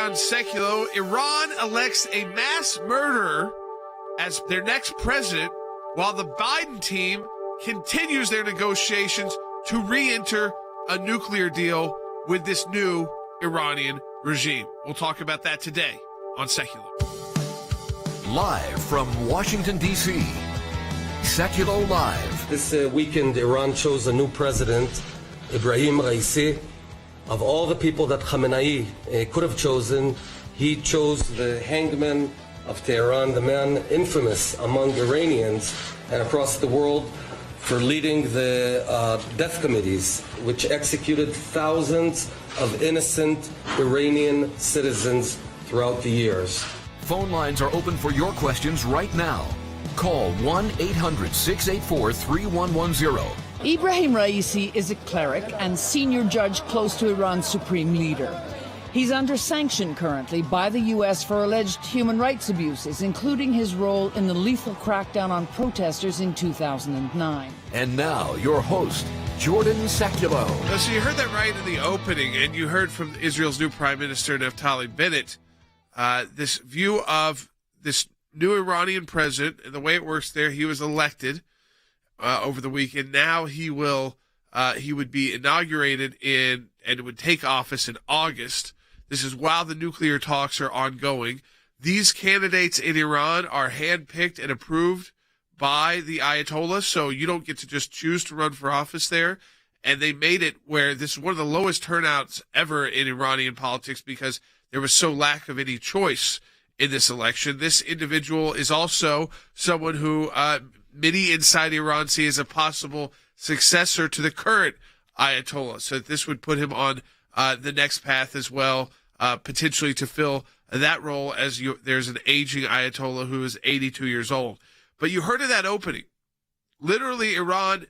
on Sekulow. Iran elects a mass murderer as their next president, while the Biden team continues their negotiations to re-enter a nuclear deal with this new Iranian regime. We'll talk about that today on Sekulow. Live from Washington, D.C., Sekulow Live. This weekend, Iran chose a new president, Ebrahim Raisi. Of all the people that Khamenei could have chosen, he chose the hangman of Tehran, the man infamous among Iranians and across the world for leading the death committees, which executed thousands of innocent Iranian citizens throughout the years. Phone lines are open for your questions right now. Call 1-800-684-3110. Ebrahim Raisi is a cleric and senior judge close to Iran's supreme leader. He's under sanction currently by the U.S. for alleged human rights abuses, including his role in the lethal crackdown on protesters in 2009. And now, your host, Jordan Sekulow. So you heard that right in the opening, and you heard from Israel's new Prime Minister, Naftali Bennett, this view of this new Iranian president and the way it works there. He was elected over the weekend. Now he would be inaugurated and would take office in August. This is while the nuclear talks are ongoing. These candidates in Iran are handpicked and approved by the Ayatollah, so you don't get to just choose to run for office there. And they made it where this is one of the lowest turnouts ever in Iranian politics because there was so lack of any choice in this election. This individual is also someone who many inside Iran see as a possible successor to the current Ayatollah. So this would put him on the next path as well, potentially to fill that role as there's an aging Ayatollah who is 82 years old. But you heard of that opening. Literally, Iran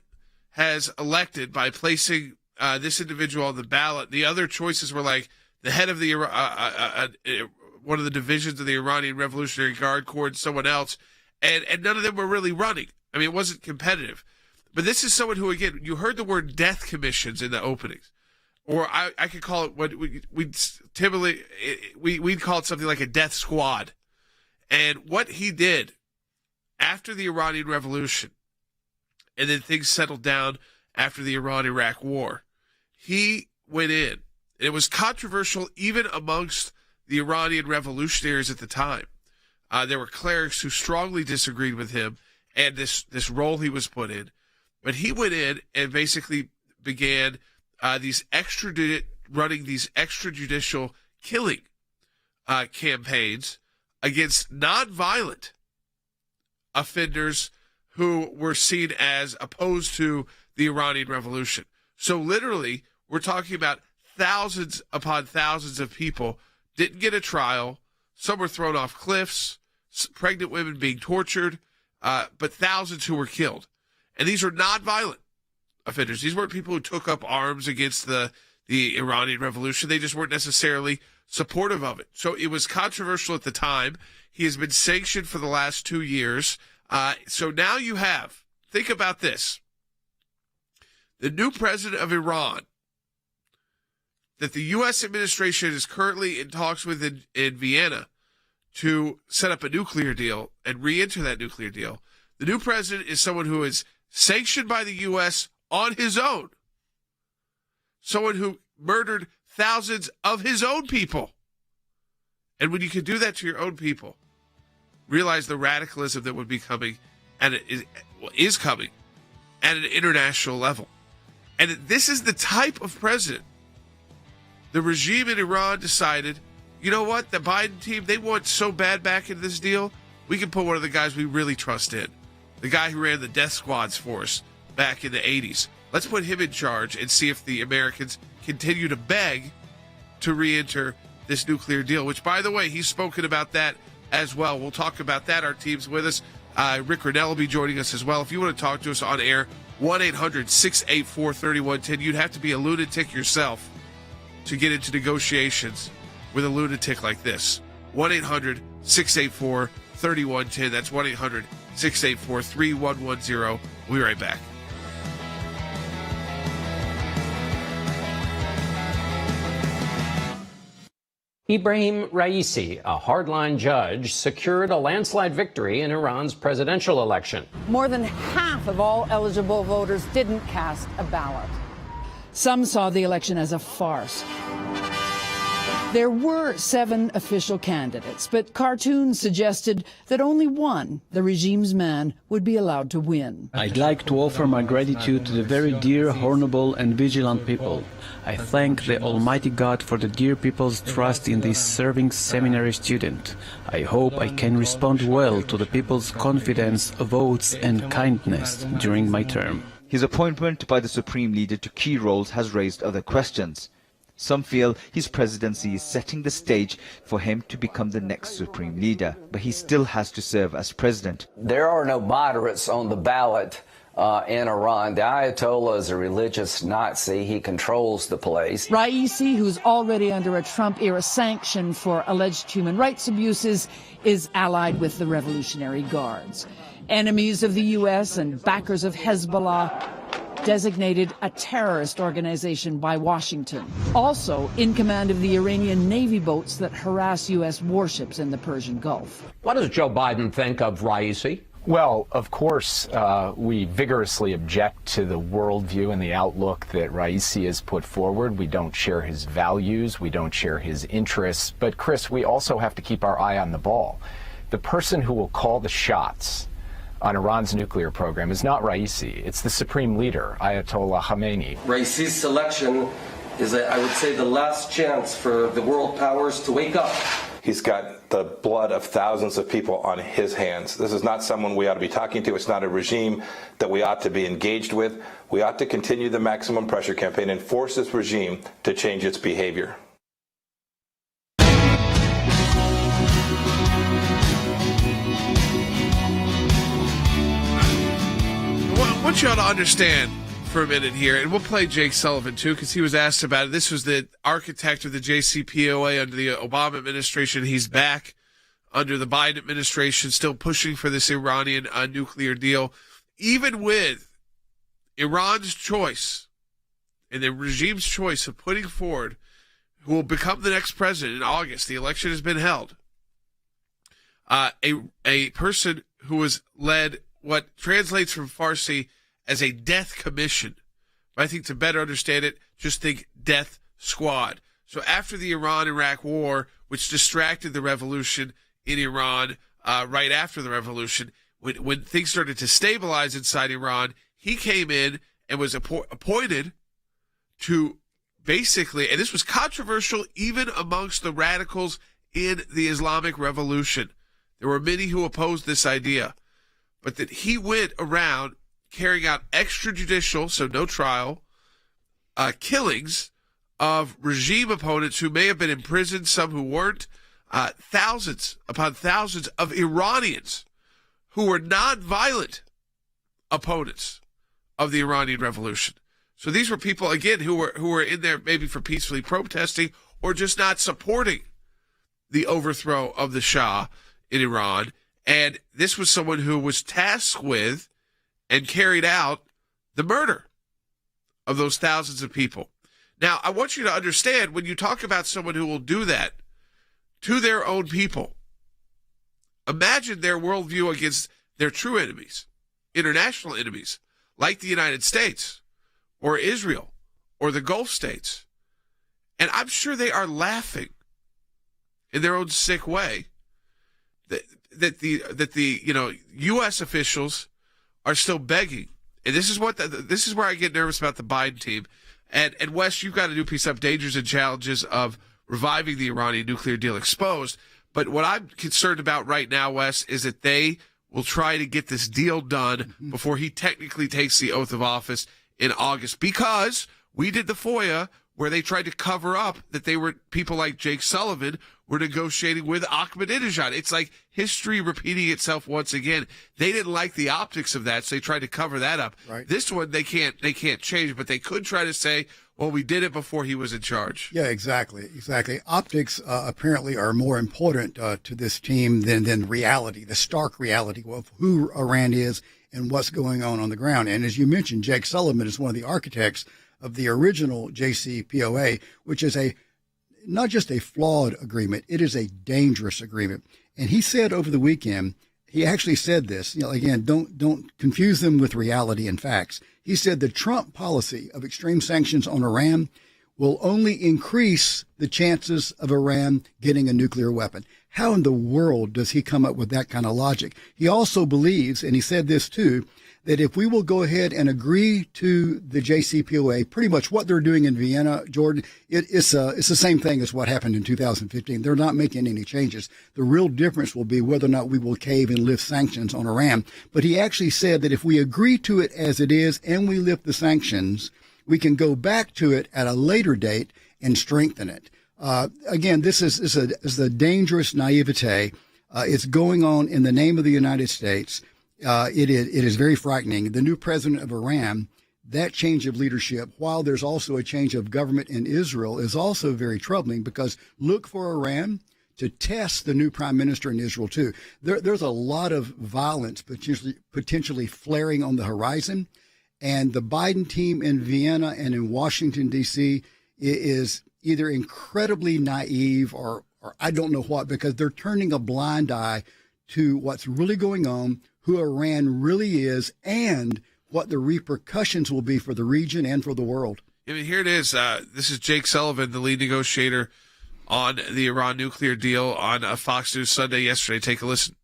has elected by placing this individual on the ballot. The other choices were like the head of the one of the divisions of the Iranian Revolutionary Guard Corps and someone else, and none of them were really running. I mean, it wasn't competitive. But this is someone who, again, you heard the word death commissions in the openings. Or I could call it what we'd call it something like a death squad. And what he did after the Iranian Revolution, and then things settled down after the Iran-Iraq War, he went in. It was controversial even amongst the Iranian revolutionaries at the time. There were clerics who strongly disagreed with him and this role he was put in. But he went in and basically began running these extrajudicial killing campaigns against nonviolent offenders who were seen as opposed to the Iranian Revolution. So literally, we're talking about thousands upon thousands of people didn't get a trial. Some were thrown off cliffs, pregnant women being tortured, but thousands who were killed. And these are nonviolent offenders. These weren't people who took up arms against the Iranian Revolution. They just weren't necessarily supportive of it. So it was controversial at the time. He has been sanctioned for the last 2 years. So now you have, think about this, the new president of Iran that the U.S. administration is currently in talks with in Vienna to set up a nuclear deal and re-enter that nuclear deal. The new president is someone who is sanctioned by the U.S. on his own. Someone who murdered thousands of his own people. And when you can do that to your own people, realize the radicalism that would be coming, and it is coming, at an international level. And this is the type of president the regime in Iran decided, you know what, the Biden team, they want so bad back in this deal, we can put one of the guys we really trust in. The guy who ran the death squads for us back in the 80s. Let's put him in charge and see if the Americans continue to beg to re-enter this nuclear deal, which, by the way, he's spoken about that as well. We'll talk about that. Our team's with us. Rick Grenell will be joining us as well. If you want to talk to us on air, 1-800-684-3110. You'd have to be a lunatic yourself to get into negotiations with a lunatic like this. 1-800-684-3110. That's 1-800-684-3110. We'll be right back. Ebrahim Raisi, a hardline judge, secured a landslide victory in Iran's presidential election. More than half of all eligible voters didn't cast a ballot. Some saw the election as a farce. There were 7 official candidates, but cartoons suggested that only one, the regime's man, would be allowed to win. I'd like to offer my gratitude to the very dear, honorable and vigilant people. I thank the Almighty God for the dear people's trust in this serving seminary student. I hope I can respond well to the people's confidence, votes and kindness during my term. His appointment by the Supreme Leader to key roles has raised other questions. Some feel his presidency is setting the stage for him to become the next Supreme Leader, but he still has to serve as president. There are no moderates on the ballot in Iran. The Ayatollah is a religious Nazi. He controls the place. Raisi, who's already under a Trump-era sanction for alleged human rights abuses, is allied with the Revolutionary Guards. Enemies of the U.S. and backers of Hezbollah, designated a terrorist organization by Washington. Also in command of the Iranian Navy boats that harass U.S. warships in the Persian Gulf. What does Joe Biden think of Raisi? Well, of course, we vigorously object to the worldview and the outlook that Raisi has put forward. We don't share his values. We don't share his interests. But, Chris, we also have to keep our eye on the ball. The person who will call the shots on Iran's nuclear program is not Raisi. It's the supreme leader, Ayatollah Khamenei. Raisi's selection is, I would say, the last chance for the world powers to wake up. He's got the blood of thousands of people on his hands. This is not someone we ought to be talking to. It's not a regime that we ought to be engaged with. We ought to continue the maximum pressure campaign and force this regime to change its behavior. I want you all to understand for a minute here, and we'll play Jake Sullivan too, because he was asked about it. This was the architect of the JCPOA under the Obama administration. He's back under the Biden administration, still pushing for this Iranian nuclear deal, even with Iran's choice and the regime's choice of putting forward who will become the next president in August. The election has been held. A person who has led what translates from Farsi as a death commission. But I think to better understand it, just think death squad. So after the Iran-Iraq war, which distracted the revolution in Iran, right after the revolution, when things started to stabilize inside Iran, he came in and was appointed to basically, and this was controversial even amongst the radicals in the Islamic Revolution. There were many who opposed this idea, but that he went around carrying out extrajudicial, so no trial, killings of regime opponents who may have been imprisoned, some who weren't, thousands upon thousands of Iranians who were non-violent opponents of the Iranian Revolution. So these were people, again, who were in there maybe for peacefully protesting or just not supporting the overthrow of the Shah in Iran. And this was someone who was tasked with and carried out the murder of those thousands of people. Now, I want you to understand, when you talk about someone who will do that to their own people, imagine their worldview against their true enemies, international enemies, like the United States or Israel or the Gulf states. And I'm sure they are laughing in their own sick way that the U.S. officials are still begging, and this is where I get nervous about the Biden team. And Wes, you've got a new piece up, Dangers and Challenges of Reviving the Iranian Nuclear Deal Exposed. But what I'm concerned about right now, Wes, is that they will try to get this deal done before he technically takes the oath of office in August, because we did the FOIA where they tried to cover up that they were people like Jake Sullivan were negotiating with Ahmadinejad. It's like history repeating itself once again. They didn't like the optics of that, so they tried to cover that up. Right. This one they can't change, but they could try to say, well, we did it before he was in charge. Yeah, exactly. Optics apparently are more important to this team than reality, the stark reality of who Iran is and what's going on the ground. And as you mentioned, Jake Sullivan is one of the architects of the original JCPOA, which is not just a flawed agreement, it is a dangerous agreement. And he said over the weekend, he actually said this, again, don't confuse them with reality and facts. He said the Trump policy of extreme sanctions on Iran will only increase the chances of Iran getting a nuclear weapon. How in the world does he come up with that kind of logic? He also believes, and he said this too, that if we will go ahead and agree to the JCPOA, pretty much what they're doing in Vienna, Jordan, it's the same thing as what happened in 2015. They're not making any changes. The real difference will be whether or not we will cave and lift sanctions on Iran. But he actually said that if we agree to it as it is and we lift the sanctions, we can go back to it at a later date and strengthen it. Again, this is a dangerous naivete. It's going on in the name of the United States. It is very frightening. The new president of Iran, that change of leadership, while there's also a change of government in Israel, is also very troubling, because look for Iran to test the new prime minister in Israel too. There's a lot of violence potentially flaring on the horizon, and the Biden team in Vienna and in Washington, D.C. is either incredibly naive or I don't know what, because they're turning a blind eye to what's really going on, who Iran really is, and what the repercussions will be for the region and for the world. I mean, here it is. This is Jake Sullivan, the lead negotiator on the Iran nuclear deal, on Fox News Sunday yesterday. Take a listen.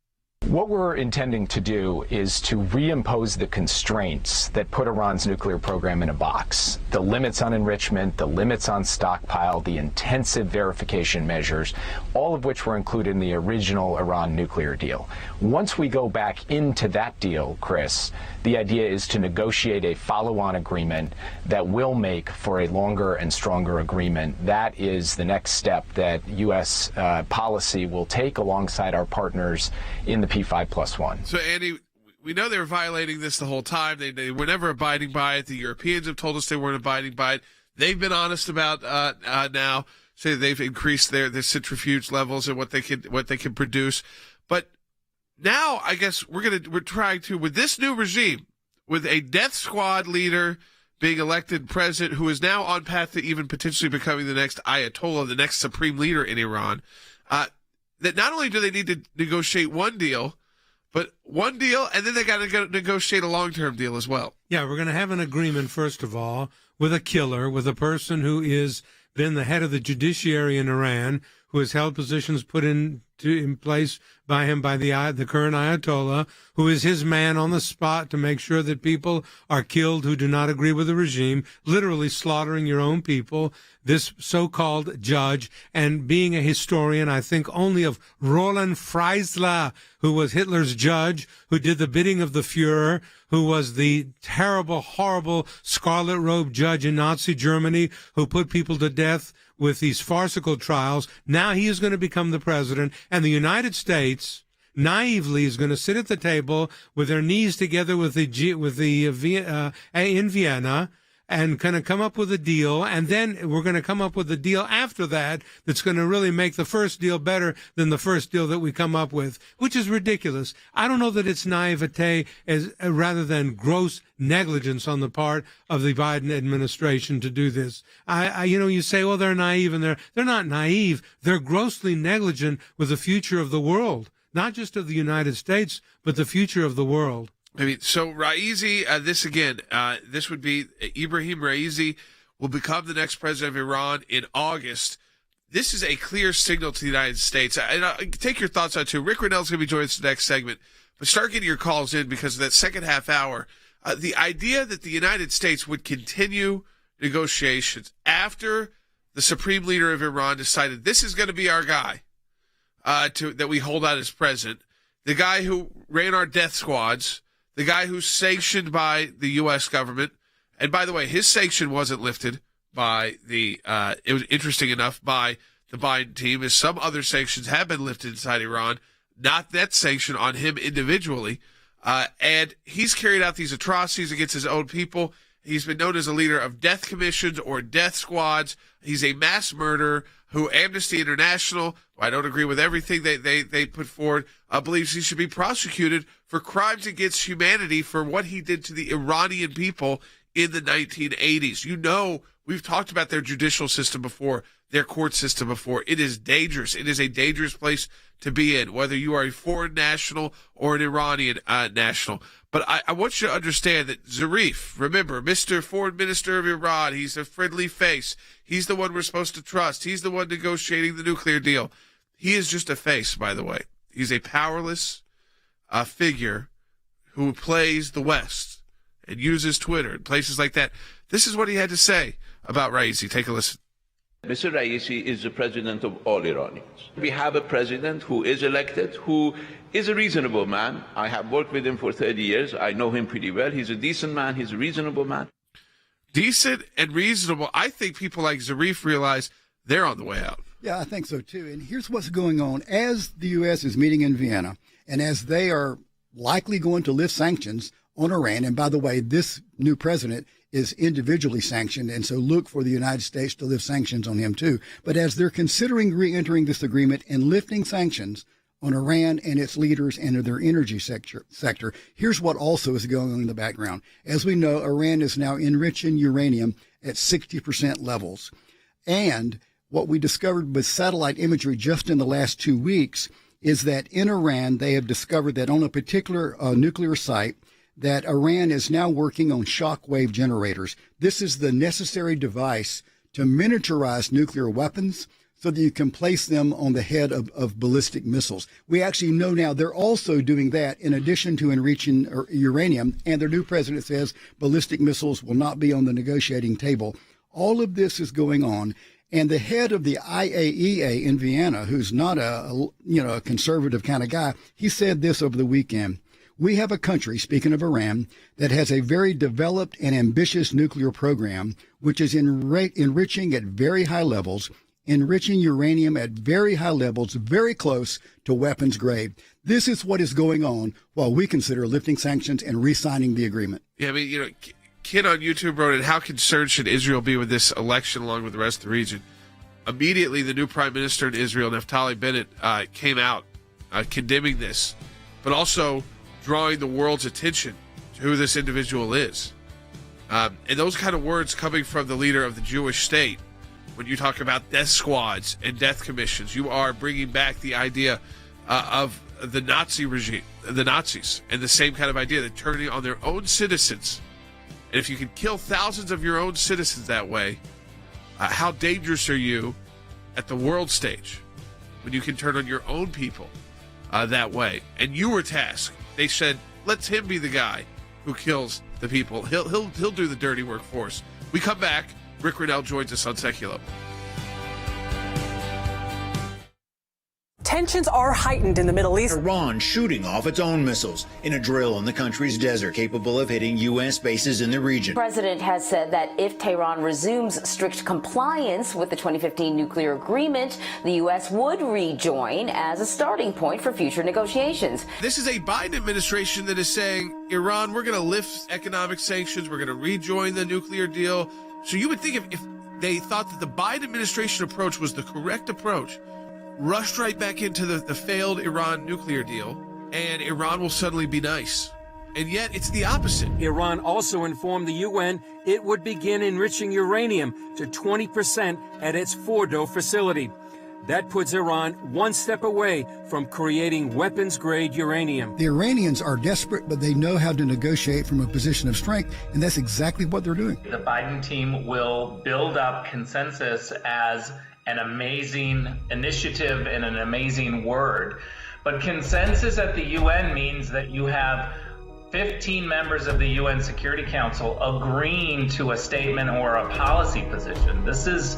What we're intending to do is to reimpose the constraints that put Iran's nuclear program in a box. The limits on enrichment, the limits on stockpile, the intensive verification measures, all of which were included in the original Iran nuclear deal. Once we go back into that deal, Chris, the idea is to negotiate a follow-on agreement that will make for a longer and stronger agreement. That is the next step that U.S. policy will take alongside our partners in the P5+1. So, Andy, we know they were violating this the whole time. They were never abiding by it. The Europeans have told us they weren't abiding by it. They've been honest about now, say they've increased their centrifuge levels and what they can produce. But now, I guess we're trying to, with this new regime, with a death squad leader being elected president, who is now on path to even potentially becoming the next Ayatollah, the next supreme leader in Iran, that not only do they need to negotiate one deal, and then they got to negotiate a long-term deal as well. Yeah, we're going to have an agreement, first of all, with a killer, with a person who is been the head of the judiciary in Iran, who has held positions put in place by him by the current Ayatollah, who is his man on the spot to make sure that people are killed who do not agree with the regime, literally slaughtering your own people. This so-called judge, and being a historian, I think only of Roland Freisler, who was Hitler's judge, who did the bidding of the Fuhrer, who was the terrible, horrible scarlet robe judge in Nazi Germany, who put people to death with these farcical trials. Now he is going to become the president, and the United States naively is going to sit at the table with their knees together in Vienna, and kind of come up with a deal, and then we're going to come up with a deal after that that's going to really make the first deal better than the first deal that we come up with, which is ridiculous. I don't know that it's naivete rather than gross negligence on the part of the Biden administration to do this. You say, oh, they're naive, and they're not naive. They're grossly negligent with the future of the world, not just of the United States, but the future of the world. I mean, so Raisi, this would be Ebrahim Raisi will become the next president of Iran in August. This is a clear signal to the United States. And take your thoughts on it, too. Rick Grenell's going to be joining us in the next segment. But start getting your calls in, because of that second half hour, the idea that the United States would continue negotiations after the supreme leader of Iran decided this is going to be our guy that we hold out as president, the guy who ran our death squads, the guy who's sanctioned by the U.S. government. And by the way, his sanction wasn't lifted by it was interesting enough, by the Biden team, as some other sanctions have been lifted inside Iran, not that sanction on him individually. And he's carried out these atrocities against his own people. He's been known as a leader of death commissions or death squads. He's a mass murderer who Amnesty International, I don't agree with everything they put forward, believes he should be prosecuted for crimes against humanity for what he did to the Iranian people in the 1980s. You know We've talked about their judicial system before, their court system before. It is dangerous. It is a dangerous place to be in, whether you are a foreign national or an Iranian national. But I want you to understand that Zarif, remember, Mr. Foreign Minister of Iran, he's a friendly face. He's the one we're supposed to trust. He's the one negotiating the nuclear deal. He is just a face, by the way. He's a powerless figure who plays the West and uses Twitter and places like that. This is what he had to say about Raisi. Take a listen. Mr. Raisi is the president of all Iranians. We have a president who is elected, who is a reasonable man. I have worked with him for 30 years. I know him pretty well. He's a decent man. He's a reasonable man. Decent and reasonable. I think people like Zarif realize they're on the way out. Yeah, I think so too. And here's what's going on. As the U.S. is meeting in Vienna, and as they are likely going to lift sanctions on Iran, and by the way, this new president is individually sanctioned, and so look for the United States to lift sanctions on him too. But as they're considering re-entering this agreement and lifting sanctions on Iran and its leaders and their energy sector, here's what also is going on in the background. As we know, Iran is now enriching uranium at 60% levels. And what we discovered with satellite imagery just in the last 2 weeks is that in Iran, they have discovered that on a particular nuclear site, that Iran is now working on shockwave generators. This is the necessary device to miniaturize nuclear weapons so that you can place them on the head of ballistic missiles. We actually know now they're also doing that in addition to enriching uranium, and their new president says ballistic missiles will not be on the negotiating table. All of this is going on. And the head of the IAEA in Vienna, who's not a conservative kind of guy, he said this over the weekend. We have a country, speaking of Iran, that has a very developed and ambitious nuclear program, which is enriching at very high levels, enriching uranium at very high levels, very close to weapons grade. This is what is going on while we consider lifting sanctions and re-signing the agreement. Yeah, I mean, Kid on YouTube wrote it, how concerned should Israel be with this election along with the rest of the region? Immediately, the new prime minister in Israel, Naftali Bennett, came out condemning this, but also drawing the world's attention to who this individual is. And those kind of words coming from the leader of the Jewish state, when you talk about death squads and death commissions, you are bringing back the idea of the Nazi regime, the Nazis, and the same kind of idea that turning on their own citizens. And if you can kill thousands of your own citizens that way, how dangerous are you at the world stage when you can turn on your own people that way? And you were tasked. They said, let him be the guy who kills the people. He'll do the dirty work for us. We come back. Rick Grenell joins us on Sekulow. Tensions are heightened in the Middle East. Iran shooting off its own missiles in a drill in the country's desert capable of hitting U.S. bases in the region. The president has said that if Tehran resumes strict compliance with the 2015 nuclear agreement, the U.S. would rejoin as a starting point for future negotiations. This is a Biden administration that is saying, Iran, we're going to lift economic sanctions. We're going to rejoin the nuclear deal. So you would think if they thought that the Biden administration approach was the correct approach, rushed right back into the failed Iran nuclear deal, and Iran will suddenly be nice. And yet it's the opposite. Iran also informed the UN it would begin enriching uranium to 20% at its Fordo facility. That puts Iran one step away from creating weapons-grade uranium. The Iranians are desperate, but they know how to negotiate from a position of strength, and that's exactly what they're doing. The Biden team will build up consensus as an amazing initiative and an amazing word. But consensus at the UN means that you have 15 members of the UN Security Council agreeing to a statement or a policy position. This is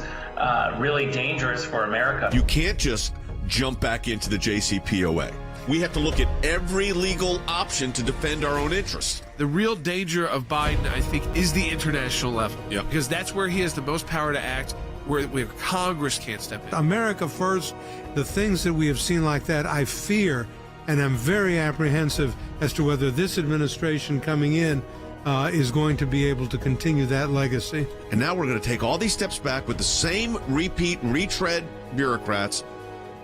really dangerous for America. You can't just jump back into the JCPOA. We have to look at every legal option to defend our own interests. The real danger of Biden, I think, is the international level. Yep. Because that's where he has the most power to act, where Congress can't step in. America first, the things that we have seen like that, I fear, and I'm very apprehensive as to whether this administration coming in is going to be able to continue that legacy. And now we're going to take all these steps back with the same retread bureaucrats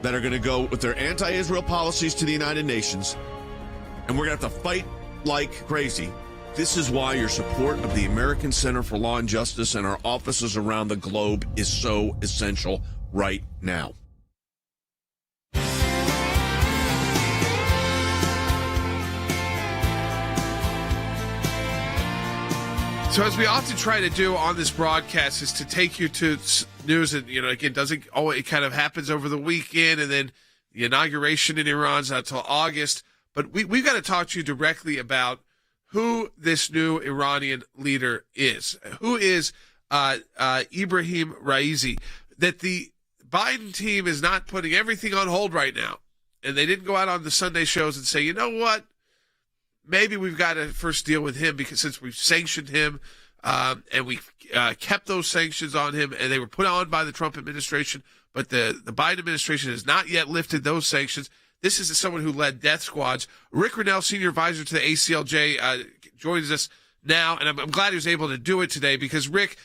that are going to go with their anti-Israel policies to the United Nations. And we're going to have to fight like crazy This is why your support of the American Center for Law and Justice and our offices around the globe is so essential right now. So as we often try to do on this broadcast is to take you to news and, again, doesn't always, it kind of happens over the weekend and then the inauguration in Iran's not until August. But we've got to talk to you directly about who this new Iranian leader is. Who is Ebrahim Raisi? That the Biden team is not putting everything on hold right now. And they didn't go out on the Sunday shows and say, you know what? Maybe we've got to first deal with him because since we've sanctioned him and we kept those sanctions on him and they were put on by the Trump administration, but the Biden administration has not yet lifted those sanctions. This is someone who led death squads. Rick Grenell, Senior Advisor to the ACLJ, joins us now, and I'm glad he was able to do it today because, Rick,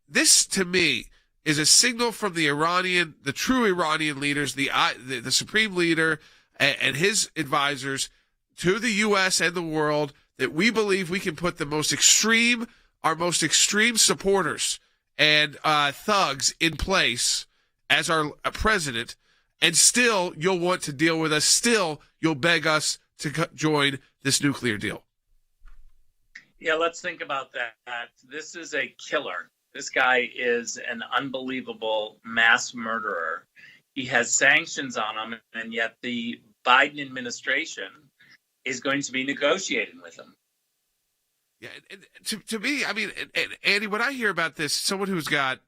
this to me is a signal from the true Iranian leaders, the supreme leader and his advisors to the U.S. and the world that we believe we can put our most extreme supporters and thugs in place as our president, and still you'll want to deal with us. Still, you'll beg us to join this nuclear deal. Yeah, let's think about that. This is a killer. This guy is an unbelievable mass murderer. He has sanctions on him, and yet the Biden administration is going to be negotiating with him. Yeah, and to me, I mean, and Andy, when I hear about this, someone who's got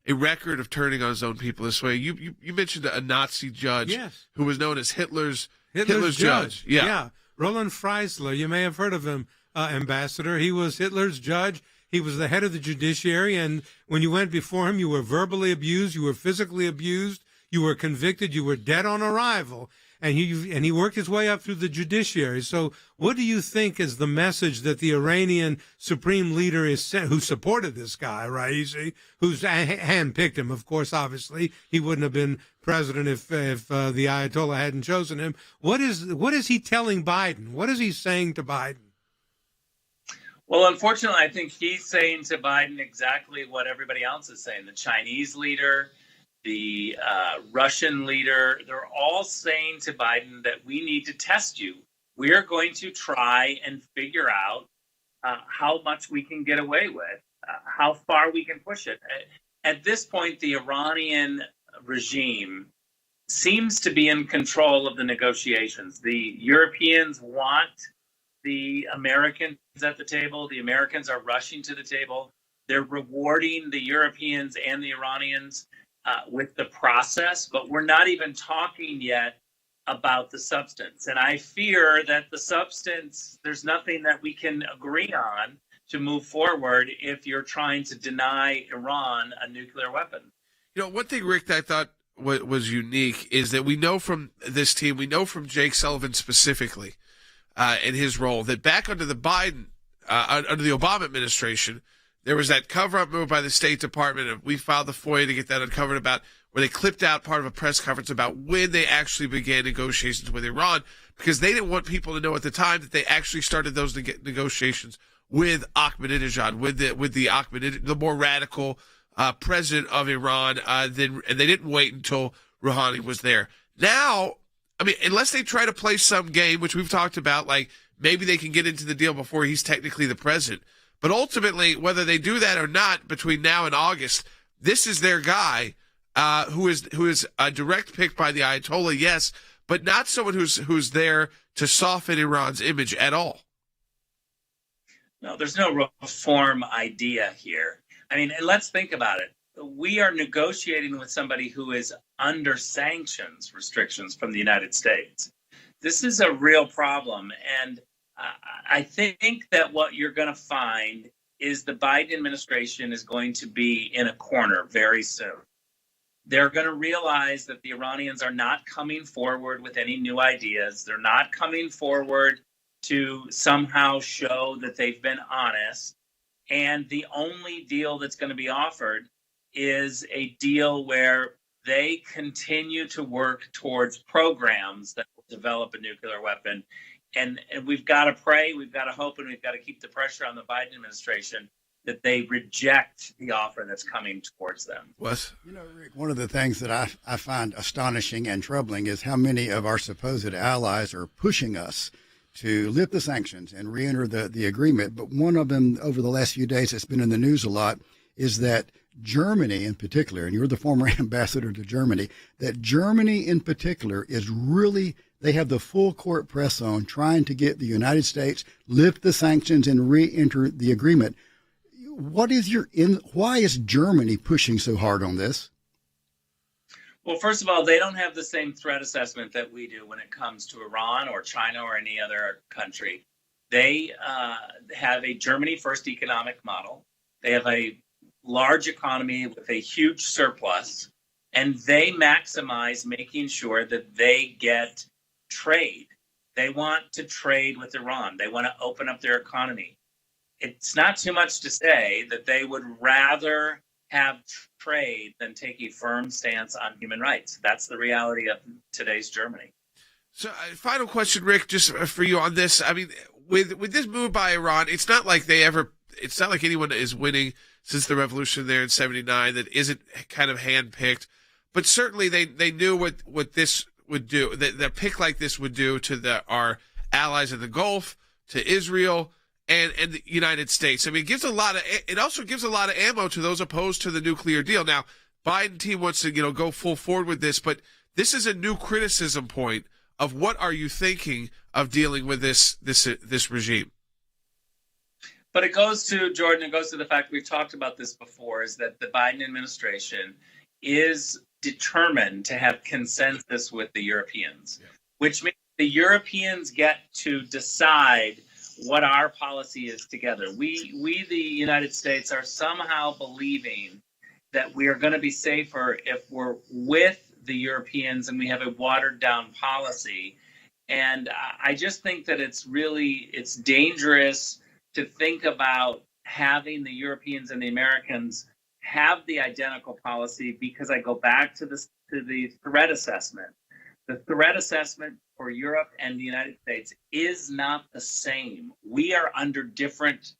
a record of turning on his own people this way, you mentioned a Nazi judge who was known as Hitler's judge. Yeah. Roland Freisler, you may have heard of him, Ambassador. He was Hitler's judge. He was the head of the judiciary, and when you went before him, you were verbally abused, you were physically abused, you were convicted, you were dead on arrival. And he worked his way up through the judiciary. So what do you think is the message that the Iranian supreme leader is who supported this guy, Raisi, who's handpicked him? Of course, obviously, he wouldn't have been president if the Ayatollah hadn't chosen him. What is he telling Biden? What is he saying to Biden? Well, unfortunately, I think he's saying to Biden exactly what everybody else is saying. The Chinese leader, the Russian leader, they're all saying to Biden that we need to test you. We're going to try and figure out how much we can get away with, how far we can push it. At this point, the Iranian regime seems to be in control of the negotiations. The Europeans want the Americans at the table. The Americans are rushing to the table. They're rewarding the Europeans and the Iranians with the process, but we're not even talking yet about the substance. And I fear that the substance, there's nothing that we can agree on to move forward if you're trying to deny Iran a nuclear weapon. One thing, Rick, that I thought was unique is that we know from this team, we know from Jake Sullivan specifically in his role, that back under the under the Obama administration, there was that cover-up move by the State Department, and we filed the FOIA to get that uncovered about where they clipped out part of a press conference about when they actually began negotiations with Iran, because they didn't want people to know at the time that they actually started those negotiations with Ahmadinejad, with the Ahmadinejad, the more radical president of Iran. And they didn't wait until Rouhani was there. Now, I mean, unless they try to play some game, which we've talked about, like maybe they can get into the deal before he's technically the president. But ultimately, whether they do that or not between now and August, this is their guy who is a direct pick by the Ayatollah, yes, but not someone who's there to soften Iran's image at all. No, there's no reform idea here. I mean, and let's think about it. We are negotiating with somebody who is under sanctions restrictions from the United States. This is a real problem, and I think that what you're going to find is the Biden administration is going to be in a corner very soon. They're going to realize that the Iranians are not coming forward with any new ideas. They're not coming forward to somehow show that they've been honest. And the only deal that's going to be offered is a deal where they continue to work towards programs that will develop a nuclear weapon And we've got to pray, we've got to hope, and we've got to keep the pressure on the Biden administration that they reject the offer that's coming towards them. Wes? You know, Rick, one of the things that I find astonishing and troubling is how many of our supposed allies are pushing us to lift the sanctions and reenter the agreement. But one of them over the last few days that's been in the news a lot is that Germany in particular, and you're the former ambassador to Germany, that Germany in particular is really, they have the full court press on trying to get the United States lift the sanctions and re-enter the agreement. Why is Germany pushing so hard on this? Well, first of all, they don't have the same threat assessment that we do when it comes to Iran or China or any other country. They have a Germany first economic model. They have a large economy with a huge surplus, and they maximize making sure that they get trade. They want to trade with Iran. They want to open up their economy. It's not too much to say that they would rather have trade than take a firm stance on human rights. That's the reality of today's Germany. So, final question, Rick, just for you on this. I mean, with this move by Iran, it's not like anyone is winning since the revolution there in '79 that isn't kind of handpicked. But certainly they knew what this would do, that a pick like this would do to our allies in the Gulf, to Israel, and the United States. I mean, it also gives a lot of ammo to those opposed to the nuclear deal. Now, Biden team wants to go full forward with this, but this is a new criticism point of what are you thinking of dealing with this regime. But it goes to, Jordan, it goes to the fact we've talked about this before, is that the Biden administration is determined to have consensus with the Europeans, which means the Europeans get to decide what our policy is together. We, the United States, are somehow believing that we are going to be safer if we're with the Europeans and we have a watered down policy. And I just think that it's dangerous to think about having the Europeans and the Americans have the identical policy, because I go back to the threat assessment. The threat assessment for Europe and the United States is not the same. We are under different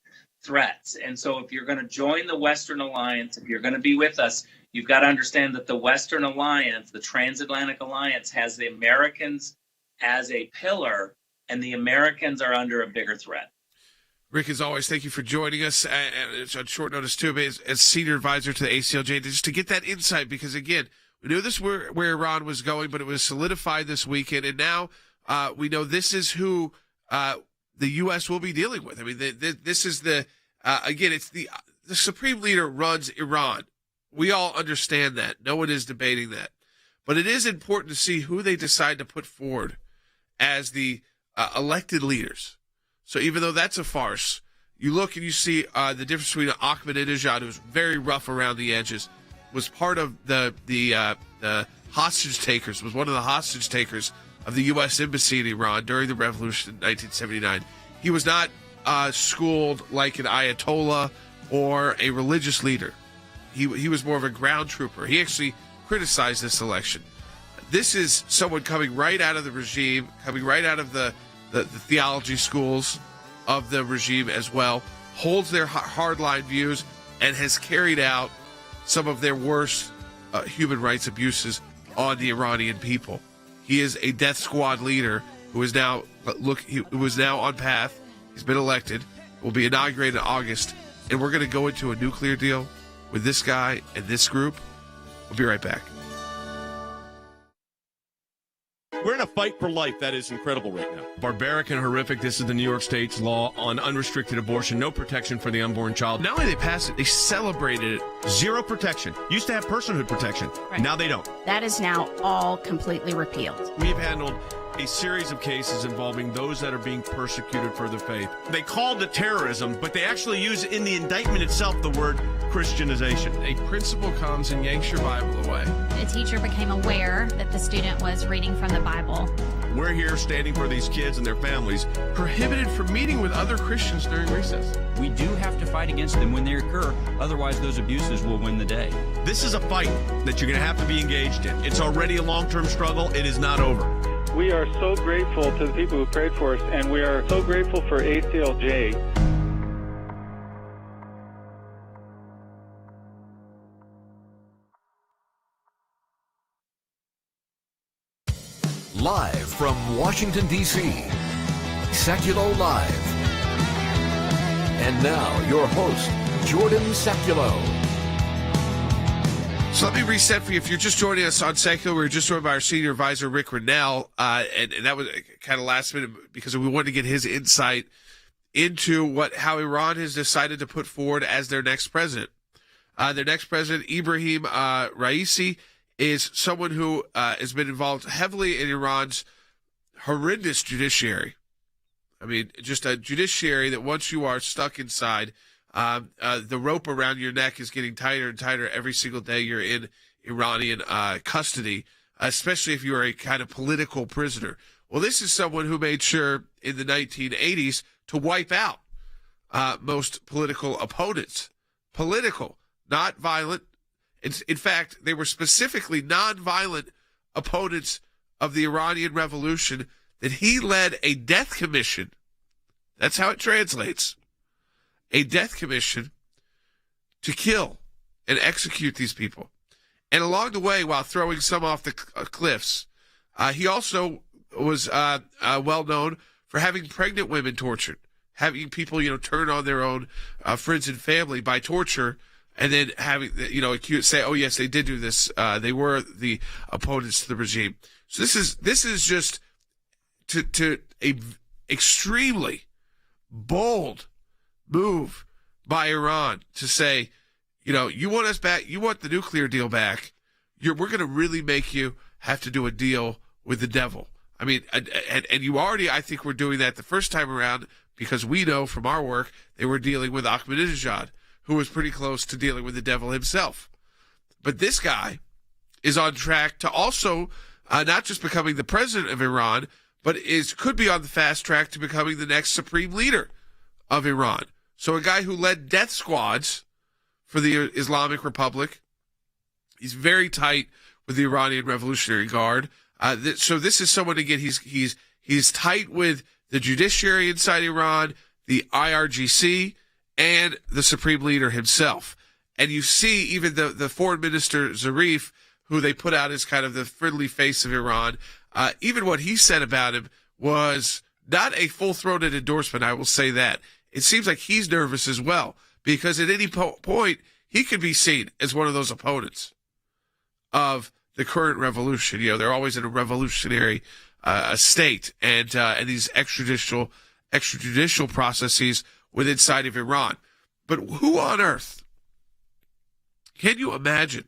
threats. And so if you're going to join the Western Alliance, if you're going to be with us, you've got to understand that the Western Alliance, the Transatlantic Alliance, has the Americans as a pillar, and the Americans are under a bigger threat. Rick, as always, thank you for joining us, and it's on short notice too, as Senior Advisor to the ACLJ, just to get that insight, because again, we knew this where Iran was going, but it was solidified this weekend, and now we know this is who the U.S. will be dealing with. I mean, this is again, it's the Supreme Leader runs Iran. We all understand that. No one is debating that. But it is important to see who they decide to put forward as the elected leaders. So even though that's a farce, you look and you see the difference between Ahmadinejad, who's very rough around the edges, was part of the hostage takers, was one of the hostage takers of the U.S. Embassy in Iran during the revolution in 1979. He was not schooled like an Ayatollah or a religious leader. He was more of a ground trooper. He actually criticized this election. This is someone coming right out of the regime, coming right out of the theology schools of the regime as well, holds their hardline views, and has carried out some of their worst human rights abuses on the Iranian people. He is a death squad leader who is now on path. He's been elected, will be inaugurated in August, and we're going to go into a nuclear deal with this guy and this group. We'll be right back. We're in a fight for life that is incredible right now. Barbaric and horrific. This is the New York State's law on unrestricted abortion. No protection for the unborn child. Not only they passed it, they celebrated it. Zero protection. Used to have personhood protection. Right. Now they don't. That is now all completely repealed. We've handled a series of cases involving those that are being persecuted for their faith. They called it terrorism, but they actually use in the indictment itself the word Christianization. A principal comes and yanks your Bible away. The teacher became aware that the student was reading from the Bible. We're here standing for these kids and their families. Prohibited from meeting with other Christians during recess. We do have to fight against them when they occur, otherwise those abuses will win the day. This is a fight that you're going to have to be engaged in. It's already a long-term struggle. It is not over. We are so grateful to the people who prayed for us, and we are so grateful for ACLJ. Live from Washington, D.C., Sekulow Live. And now, your host, Jordan Sekulow. So let me reset for you. If you're just joining us on Sekulow, we were just joined by our senior advisor, Rick Grenell, and that was kind of last minute because we wanted to get his insight into how Iran has decided to put forward as their next president. Their next president, Ebrahim Raisi, is someone who has been involved heavily in Iran's horrendous judiciary. I mean, just a judiciary that once you are stuck inside, the rope around your neck is getting tighter and tighter every single day you're in Iranian custody, especially if you're a kind of political prisoner. Well, this is someone who made sure in the 1980s to wipe out most political opponents. Political, not violent. In fact, they were specifically non-violent opponents of the Iranian Revolution that he led a death commission. That's how it translates. A death commission to kill and execute these people. And along the way, while throwing some off the cliffs, he also was well known for having pregnant women tortured, having people, turn on their own friends and family by torture, and then having, accused, say, oh yes, they did do this. They were the opponents to the regime. So this is just to a extremely bold move by Iran to say, you want us back, you want the nuclear deal back. We're going to really make you have to do a deal with the devil. I mean, and you already, I think, were doing that the first time around because we know from our work they were dealing with Ahmadinejad, who was pretty close to dealing with the devil himself. But this guy is on track to also not just becoming the president of Iran, but could be on the fast track to becoming the next supreme leader of Iran. So a guy who led death squads for the Islamic Republic. He's very tight with the Iranian Revolutionary Guard. So this is someone, again, he's tight with the judiciary inside Iran, the IRGC, and the supreme leader himself. And you see even the foreign minister, Zarif, who they put out as kind of the friendly face of Iran, even what he said about him was not a full-throated endorsement, I will say that. It seems like he's nervous as well, because at any point, he could be seen as one of those opponents of the current revolution. They're always in a revolutionary state, and these extrajudicial processes with inside of Iran. But who on earth can you imagine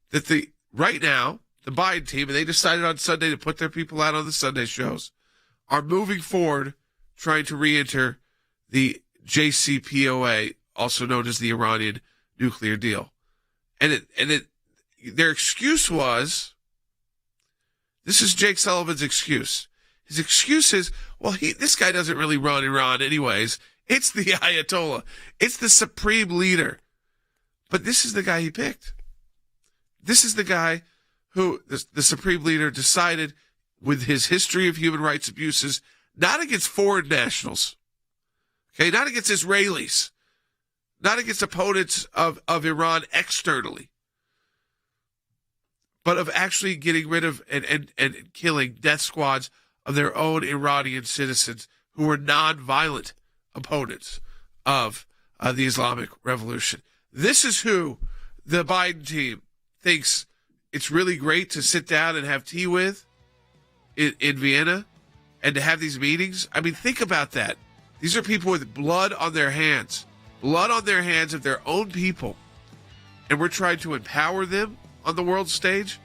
that right now, the Biden team, and they decided on Sunday to put their people out on the Sunday shows, are moving forward trying to reenter the JCPOA, also known as the Iranian nuclear deal. And their excuse was, this is Jake Sullivan's excuse. His excuse is, well, this guy doesn't really run Iran anyways. It's the Ayatollah. It's the supreme leader. But this is the guy he picked. This is the guy who the supreme leader decided, with his history of human rights abuses, not against foreign nationals, okay, not against Israelis, not against opponents of Iran externally, but of actually getting rid of and killing death squads of their own Iranian citizens who were non-violent opponents of the Islamic Revolution. This is who the Biden team thinks it's really great to sit down and have tea with in Vienna and to have these meetings. I mean, think about that. These are people with blood on their hands of their own people. And we're trying to empower them on the world stage.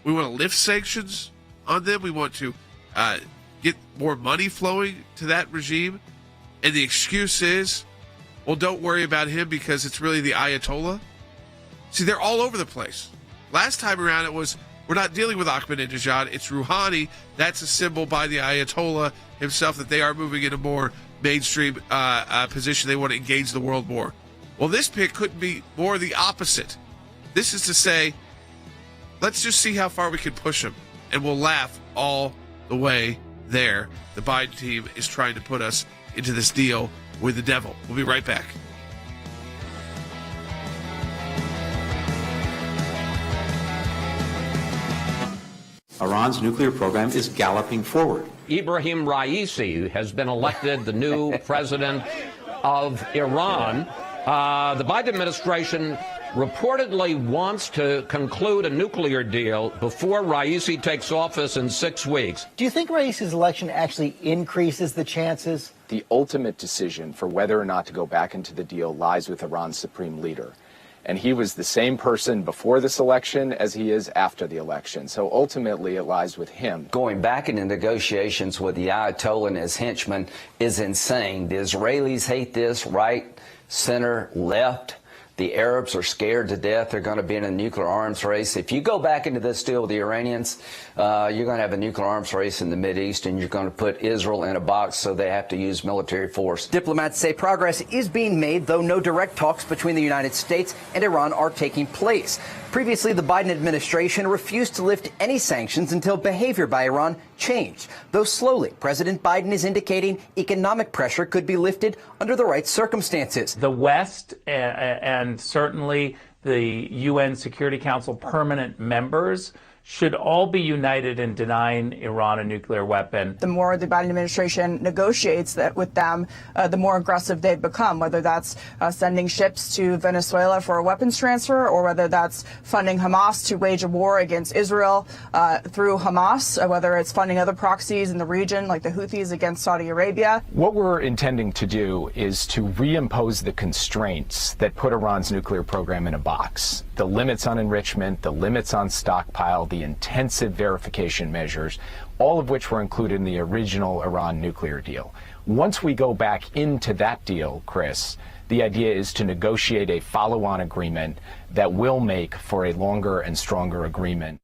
We want to lift sanctions on them. We want to get more money flowing to that regime. And the excuse is, well, don't worry about him because it's really the Ayatollah. See, they're all over the place. Last time around it was, we're not dealing with Ahmadinejad, it's Rouhani. That's a symbol by the Ayatollah himself that they are moving in a more mainstream position. They want to engage the world more. Well, this pick couldn't be more the opposite. This is to say, let's just see how far we can push him. and we'll laugh all the way there. The Biden team is trying to put us into this deal with the devil. We'll be right back. Iran's nuclear program is galloping forward. Ebrahim Raisi has been elected the new president of Iran. The Biden administration reportedly wants to conclude a nuclear deal before Raisi takes office in 6 weeks. Do you think Raisi's election actually increases the chances? The ultimate decision for whether or not to go back into the deal lies with Iran's supreme leader. And he was the same person before this election as he is after the election. So ultimately, it lies with him. Going back into negotiations with the Ayatollah and his henchmen is insane. The Israelis hate this, right, center, left. The Arabs are scared to death. They're going to be in a nuclear arms race. If you go back into this deal with the Iranians, you're going to have a nuclear arms race in the Mideast, and you're going to put Israel in a box so they have to use military force. Diplomats say progress is being made, though no direct talks between the United States and Iran are taking place. Previously, the Biden administration refused to lift any sanctions until behavior by Iran changed. Though slowly, President Biden is indicating economic pressure could be lifted under the right circumstances. The West and certainly the UN Security Council permanent members should all be united in denying Iran a nuclear weapon. The more the Biden administration negotiates that with them, the more aggressive they've become, whether that's sending ships to Venezuela for a weapons transfer, or whether that's funding Hamas to wage a war against Israel through Hamas, whether it's funding other proxies in the region like the Houthis against Saudi Arabia. What we're intending to do is to reimpose the constraints that put Iran's nuclear program in a box. The limits on enrichment, the limits on stockpile, the intensive verification measures, all of which were included in the original Iran nuclear deal. Once we go back into that deal, Chris, the idea is to negotiate a follow-on agreement that will make for a longer and stronger agreement.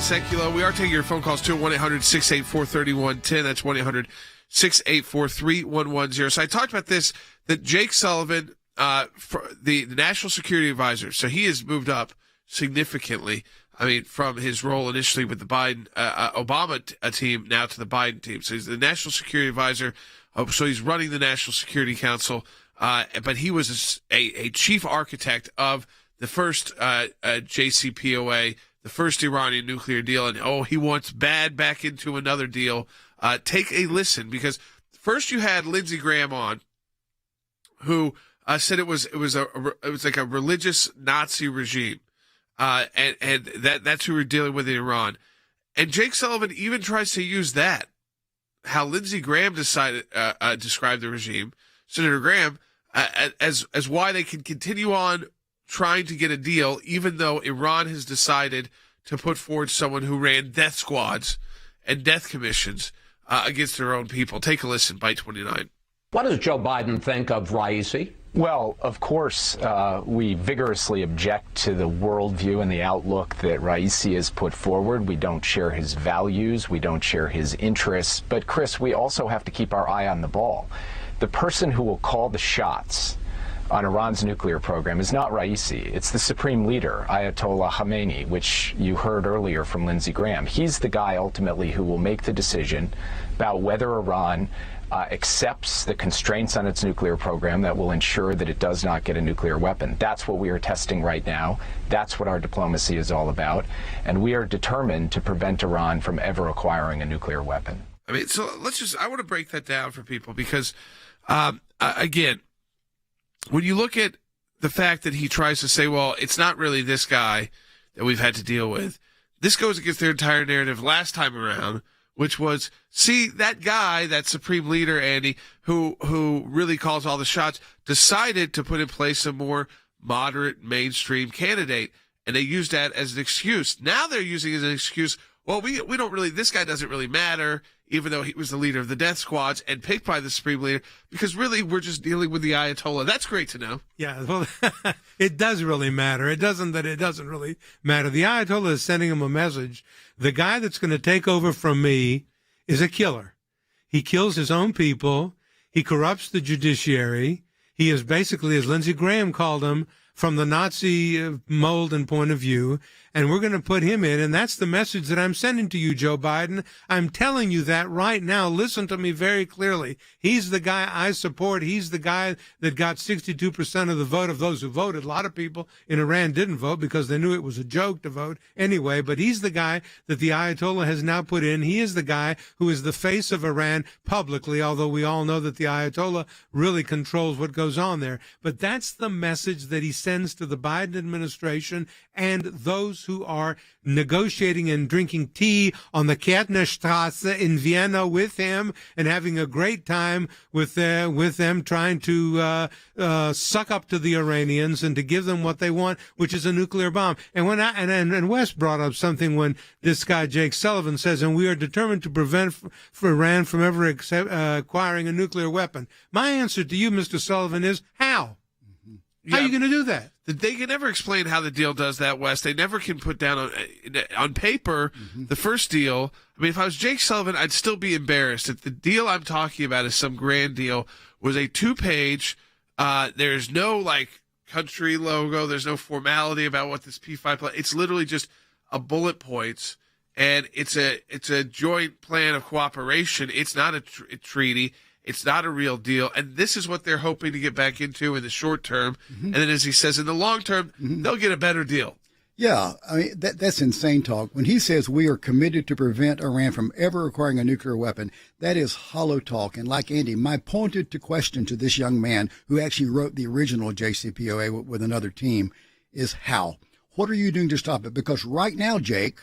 Sekulow. We are taking your phone calls too, 1-800-684-3110. That's 1-800-684-3110. So I talked about this, that Jake Sullivan, the National Security Advisor, so he has moved up significantly. I mean, from his role initially with the Biden, Obama team now to the Biden team. So he's the National Security Advisor. So he's running the National Security Council. But he was a chief architect of the first JCPOA, the first Iranian nuclear deal, and he wants bad back into another deal. Take a listen, because first you had Lindsey Graham on, who said it was like a religious Nazi regime, and that's who we're dealing with in Iran. And Jake Sullivan even tries to use that, how Lindsey Graham described the regime, Senator Graham, as why they can continue on trying to get a deal, even though Iran has decided to put forward someone who ran death squads and death commissions against their own people. Take a listen, Byte 29. What does Joe Biden think of Raisi? Well, of course, we vigorously object to the worldview and the outlook that Raisi has put forward. We don't share his values. We don't share his interests. But, Chris, we also have to keep our eye on the ball. The person who will call the shots on Iran's nuclear program is not Raisi. It's the supreme leader, Ayatollah Khamenei, which you heard earlier from Lindsey Graham. He's the guy ultimately who will make the decision about whether Iran accepts the constraints on its nuclear program that will ensure that it does not get a nuclear weapon. That's what we are testing right now. That's what our diplomacy is all about. And we are determined to prevent Iran from ever acquiring a nuclear weapon. I mean, so I want to break that down for people because, again, when you look at the fact that he tries to say, well, it's not really this guy that we've had to deal with, this goes against their entire narrative last time around, which was, see, that guy, that supreme leader, Andy, who really calls all the shots, decided to put in place a more moderate mainstream candidate, and they used that as an excuse. Now they're using it as an excuse well, we don't really, this guy doesn't really matter, even though he was the leader of the death squads and picked by the supreme leader, because really we're just dealing with the Ayatollah. That's great to know. Yeah, well, it does really matter. It doesn't really matter. The Ayatollah is sending him a message. The guy that's going to take over from me is a killer. He kills his own people. He corrupts the judiciary. He is basically, as Lindsey Graham called him, from the Nazi mold and point of view, and we're going to put him in, and that's the message that I'm sending to you, Joe Biden. I'm telling you that right now. Listen to me very clearly. He's the guy I support. He's the guy that got 62% of the vote of those who voted. A lot of people in Iran didn't vote because they knew it was a joke to vote anyway, but he's the guy that the Ayatollah has now put in. He is the guy who is the face of Iran publicly, although we all know that the Ayatollah really controls what goes on there. But that's the message that he sends to the Biden administration and those who are negotiating and drinking tea on the Kärntnerstrasse in Vienna with him and having a great time with them, trying to suck up to the Iranians and to give them what they want, which is a nuclear bomb. And when and Wes brought up something when this guy Jake Sullivan says, and we are determined to prevent for Iran from ever acquiring a nuclear weapon. My answer to you, Mr. Sullivan, is how? How are you going to do that? They can never explain how the deal does that, Wes. They never can put down on paper the first deal. I mean, if I was Jake Sullivan, I'd still be embarrassed. If the deal I'm talking about is some grand deal, was a 2-page, there's no, country logo. There's no formality about what this P5 plan. It's literally just a bullet points, and it's a joint plan of cooperation. It's not a treaty. It's not a real deal, and this is what they're hoping to get back into in the short term. And then, as he says, in the long term, they'll get a better deal. Yeah, I mean, that's insane talk. When he says we are committed to prevent Iran from ever acquiring a nuclear weapon, that is hollow talk. And like Andy, my pointed question to this young man who actually wrote the original JCPOA with another team is how? What are you doing to stop it? Because right now, Jake,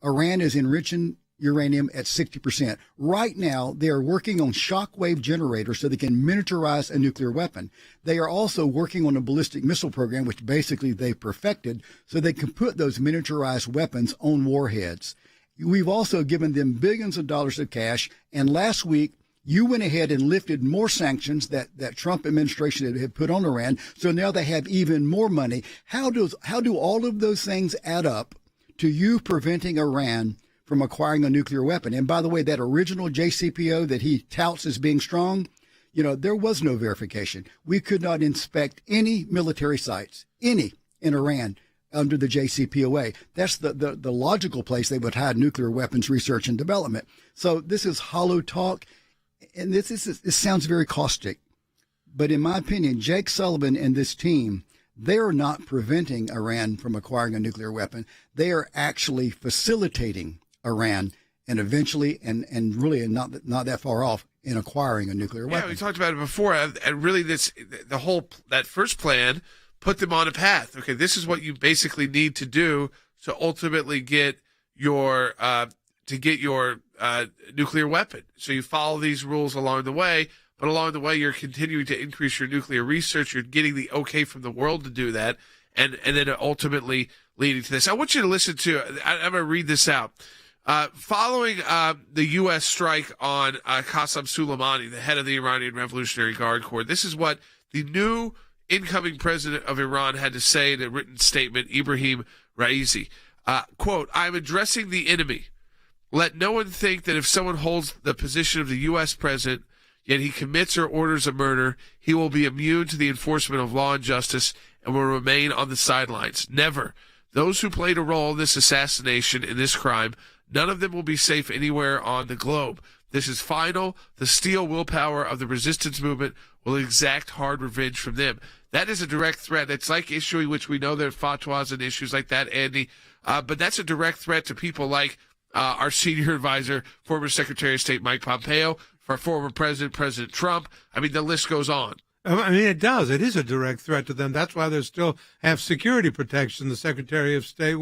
Iran is enriching uranium at 60%. Right now, they are working on shockwave generators so they can miniaturize a nuclear weapon. They are also working on a ballistic missile program, which basically they perfected, so they can put those miniaturized weapons on warheads. We've also given them billions of dollars of cash, and last week, you went ahead and lifted more sanctions that Trump administration had put on Iran, so now they have even more money. How do all of those things add up to you preventing Iran from acquiring a nuclear weapon? And by the way, that original JCPO that he touts as being strong, there was no verification. We could not inspect any military sites, any in Iran under the JCPOA. That's the logical place they would hide nuclear weapons research and development. So this is hollow talk, and this sounds very caustic. But in my opinion, Jake Sullivan and this team, they are not preventing Iran from acquiring a nuclear weapon. They are actually facilitating Iran and eventually and really not that far off in acquiring a nuclear weapon. Yeah, we talked about it before, and really that first plan put them on a path. Okay, this is what you basically need to do to ultimately get your nuclear weapon. So you follow these rules along the way, but along the way you're continuing to increase your nuclear research. You're getting the okay from the world to do that, and then ultimately leading to this. I want you to listen to. I'm going to read this out. Following the U.S. strike on Qasem Soleimani, the head of the Iranian Revolutionary Guard Corps, this is what the new incoming president of Iran had to say in a written statement, Ebrahim Raisi. Quote, "I'm addressing the enemy. Let no one think that if someone holds the position of the U.S. president, yet he commits or orders a murder, he will be immune to the enforcement of law and justice and will remain on the sidelines. Never. Those who played a role in this assassination, in this crime, none of them will be safe anywhere on the globe. This is final. The steel willpower of the resistance movement will exact hard revenge from them." That is a direct threat. It's like issuing, which we know there are fatwas and issues like that, Andy, but that's a direct threat to people like our senior advisor, former Secretary of State Mike Pompeo, our former president, President Trump. I mean, the list goes on. I mean, it does. It is a direct threat to them. That's why they still have security protection. The Secretary of State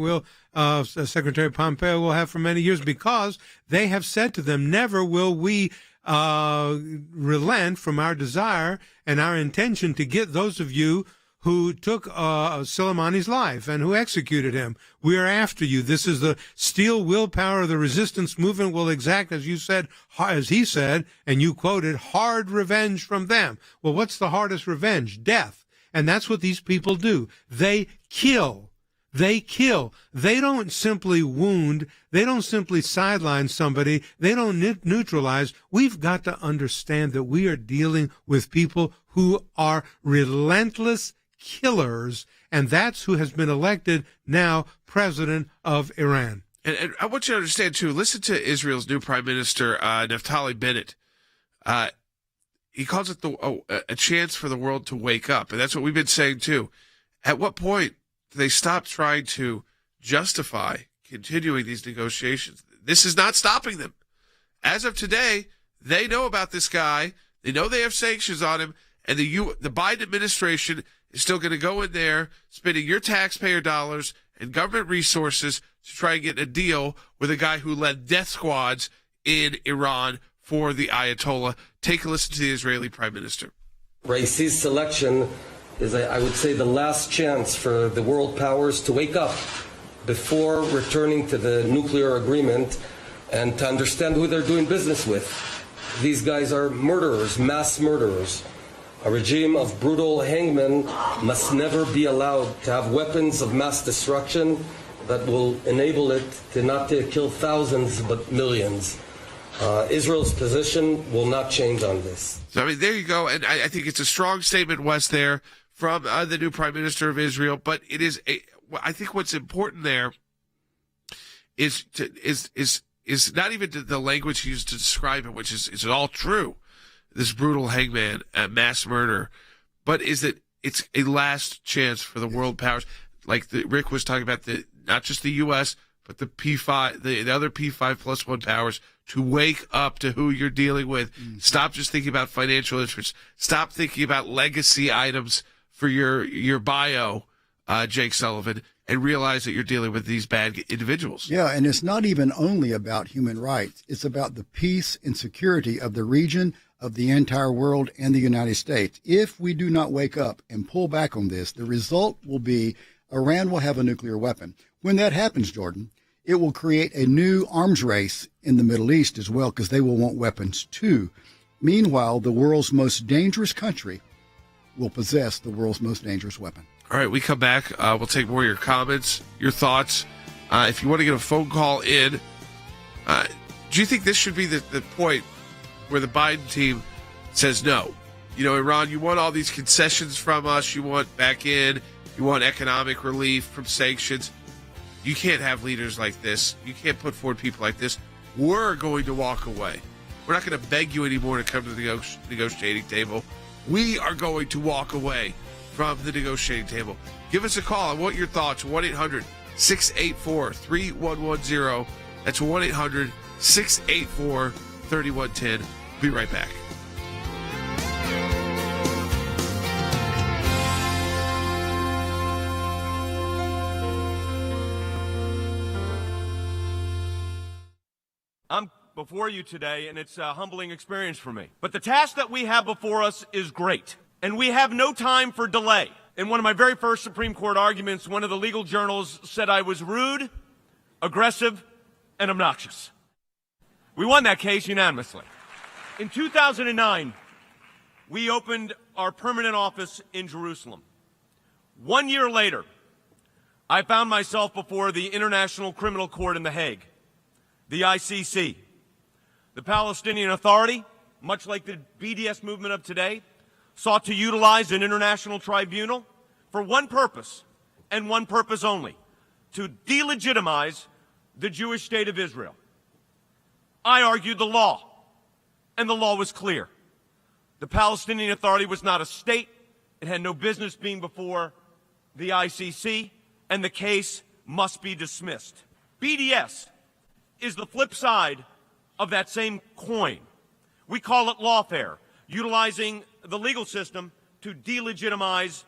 Secretary Pompeo will have for many years, because they have said to them, never will we relent from our desire and our intention to get those of you who took Soleimani's life and who executed him. We are after you. This is the steel willpower of the resistance movement will exact, as you said, as he said, and you quoted, hard revenge from them. Well, what's the hardest revenge? Death. And that's what these people do. They kill. They kill. They don't simply wound. They don't simply sideline somebody. They don't neutralize. We've got to understand that we are dealing with people who are relentless killers, and that's who has been elected now president of Iran. And I want you to understand, too, listen to Israel's new prime minister, Naftali Bennett. He calls it a chance for the world to wake up, and that's what we've been saying, too. At what point do they stop trying to justify continuing these negotiations? This is not stopping them. As of today, they know about this guy. They know they have sanctions on him, and the Biden administration is still going to go in there spending your taxpayer dollars and government resources to try and get a deal with a guy who led death squads in Iran for the Ayatollah. Take a listen to the Israeli prime minister. Raisi's selection is, I would say, the last chance for the world powers to wake up before returning to the nuclear agreement and to understand who they're doing business with. These guys are murderers, mass murderers. A regime of brutal hangmen must never be allowed to have weapons of mass destruction that will enable it to not to kill thousands but millions. Israel's position will not change on this. So, I mean, there you go. And I think it's a strong statement, Wes, there from the new prime minister of Israel. But it is I think what's important there is not even the language used to describe it, which is all true. This brutal hangman, mass murder, but is that it's a last chance for the world powers, like Rick was talking about, not just the U.S., but the P5, the other P5+1 powers, to wake up to who you're dealing with. Stop just thinking about financial interests. Stop thinking about legacy items for your bio, Jake Sullivan, and realize that you're dealing with these bad individuals. Yeah, and it's not even only about human rights. It's about the peace and security of the region, of the entire world, and the United States. If we do not wake up and pull back on this, the result will be Iran will have a nuclear weapon. When that happens, Jordan, it will create a new arms race in the Middle East as well, because they will want weapons too. Meanwhile, the world's most dangerous country will possess the world's most dangerous weapon. All right, we come back. We'll take more of your comments, your thoughts. If you want to get a phone call in, do you think this should be the point where the Biden team says no? You know, Iran, you want all these concessions from us. You want back in. You want economic relief from sanctions. You can't have leaders like this. You can't put forward people like this. We're going to walk away. We're not going to beg you anymore to come to the negotiating table. We are going to walk away from the negotiating table. Give us a call. I want your thoughts. 1-800-684-3110. That's 1-800-684-3110. Be right back. I'm before you today, and it's a humbling experience for me. But the task that we have before us is great, and we have no time for delay. In one of my very first Supreme Court arguments, one of the legal journals said I was rude, aggressive, and obnoxious. We won that case unanimously. In 2009, we opened our permanent office in Jerusalem. 1 year later, I found myself before the International Criminal Court in The Hague, the ICC. The Palestinian Authority, much like the BDS movement of today, sought to utilize an international tribunal for one purpose, and one purpose only: to delegitimize the Jewish state of Israel. I argued the law, and the law was clear. The Palestinian Authority was not a state. It had no business being before the ICC, and the case must be dismissed. BDS is the flip side of that same coin. We call it lawfare, utilizing the legal system to delegitimize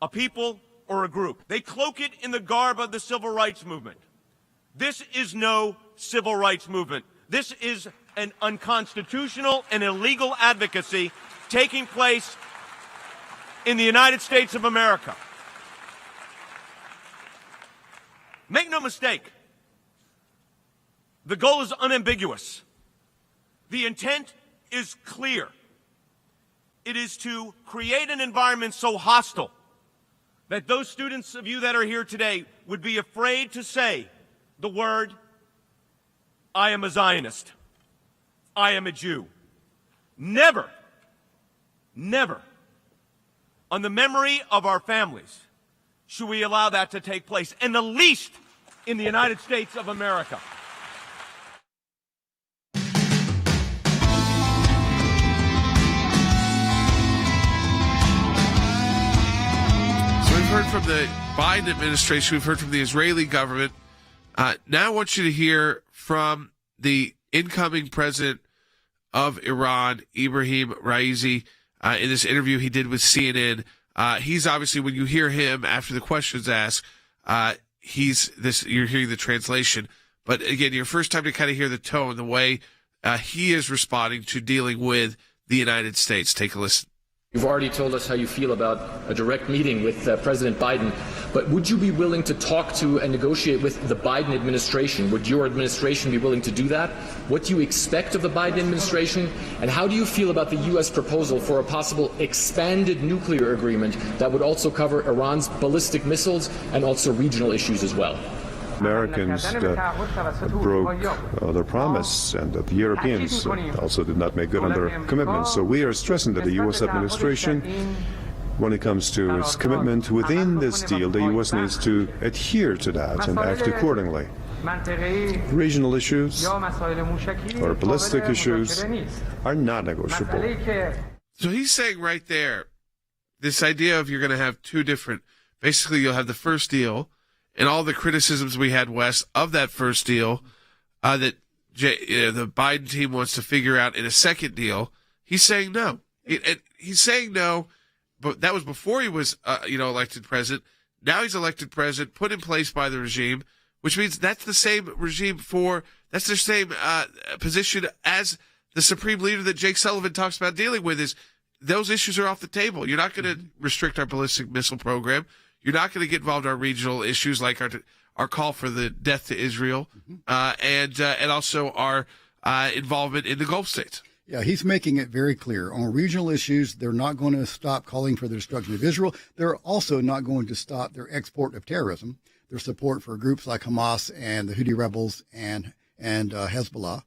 a people or a group. They cloak it in the garb of the civil rights movement. This is no civil rights movement. This is an unconstitutional and illegal advocacy taking place in the United States of America. Make no mistake, the goal is unambiguous. The intent is clear. It is to create an environment so hostile that those students of you that are here today would be afraid to say the word, I am a Zionist. I am a Jew. Never, never, on the memory of our families, should we allow that to take place, and the least in the United States of America. We've heard from the Biden administration. We've heard from the Israeli government. Now I want you to hear from the incoming president of Iran, Ebrahim Raisi, in this interview he did with CNN. He's obviously, when you hear him after the questions asked, you're hearing the translation. But again, your first time to kind of hear the tone, the way he is responding to dealing with the United States. Take a listen. You've already told us how you feel about a direct meeting with President Biden, but would you be willing to talk to and negotiate with the Biden administration? Would your administration be willing to do that? What do you expect of the Biden administration? And how do you feel about the U.S. proposal for a possible expanded nuclear agreement that would also cover Iran's ballistic missiles and also regional issues as well? Americans that broke their promise, and that the Europeans also did not make good on their commitments. So we are stressing that the U.S. administration, when it comes to its commitment within this deal, the U.S. needs to adhere to that and act accordingly. Regional issues or ballistic issues are not negotiable. So he's saying right there, this idea of you're going to have two different, basically you'll have the first deal, and all the criticisms we had, Wes, of that first deal that the Biden team wants to figure out in a second deal, he's saying no. He's saying no, but that was before he was, elected president. Now he's elected president, put in place by the regime, which means that's the same regime that's the same position as the supreme leader that Jake Sullivan talks about dealing with. Is those issues are off the table. You're not going to restrict our ballistic missile program. You're not going to get involved in our regional issues like our call for the death to Israel, and also our involvement in the Gulf states. Yeah, he's making it very clear. On regional issues, they're not going to stop calling for the destruction of Israel. They're also not going to stop their export of terrorism, their support for groups like Hamas and the Houthi rebels and Hezbollah.